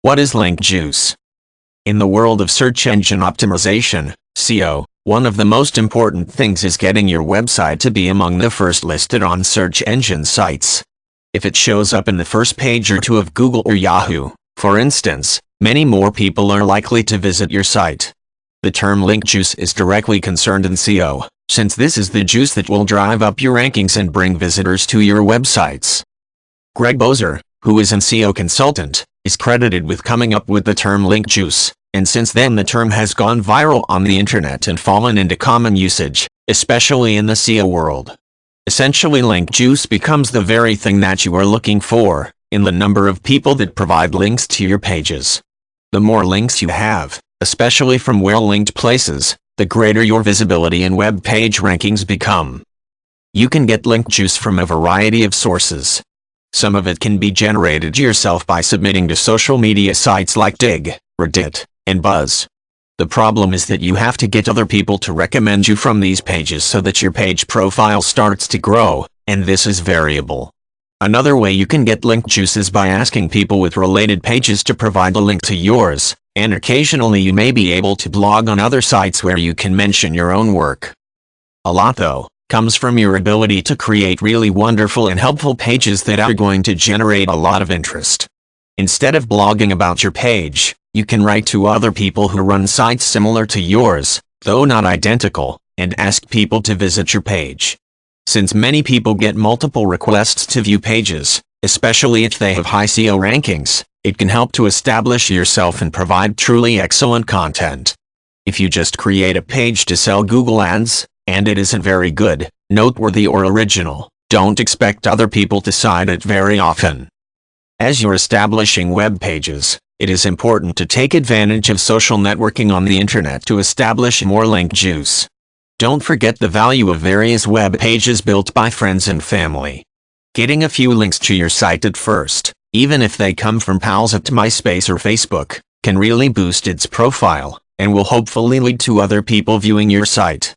What is link juice? In the world of search engine optimization, SEO, one of the most important things is getting your website to be among the first listed on search engine sites. If it shows up in the first page or two of Google or Yahoo, for instance, many more people are likely to visit your site. The term link juice is directly concerned in SEO, since this is the juice that will drive up your rankings and bring visitors to your websites. Greg Bozer, who is an SEO consultant, is credited with coming up with the term link juice, and since then the term has gone viral on the internet and fallen into common usage, especially in the SEO world. Essentially, link juice becomes the very thing that you are looking for, in the number of people that provide links to your pages. The more links you have, especially from well-linked places, the greater your visibility and web page rankings become. You can get link juice from a variety of sources. Some of it can be generated yourself by submitting to social media sites like Digg, Reddit, and Buzz. The problem is that you have to get other people to recommend you from these pages so that your page profile starts to grow, and this is variable. Another way you can get link juice is by asking people with related pages to provide a link to yours, and occasionally you may be able to blog on other sites where you can mention your own work. A lot, though, comes from your ability to create really wonderful and helpful pages that are going to generate a lot of interest. Instead of blogging about your page, you can write to other people who run sites similar to yours, though not identical, and ask people to visit your page. Since many people get multiple requests to view pages, especially if they have high SEO rankings, it can help to establish yourself and provide truly excellent content. If you just create a page to sell Google Ads, and it isn't very good, noteworthy, or original, don't expect other people to cite it very often. As you're establishing web pages, it is important to take advantage of social networking on the internet to establish more link juice. Don't forget the value of various web pages built by friends and family. Getting a few links to your site at first, even if they come from pals at MySpace or Facebook, can really boost its profile, and will hopefully lead to other people viewing your site.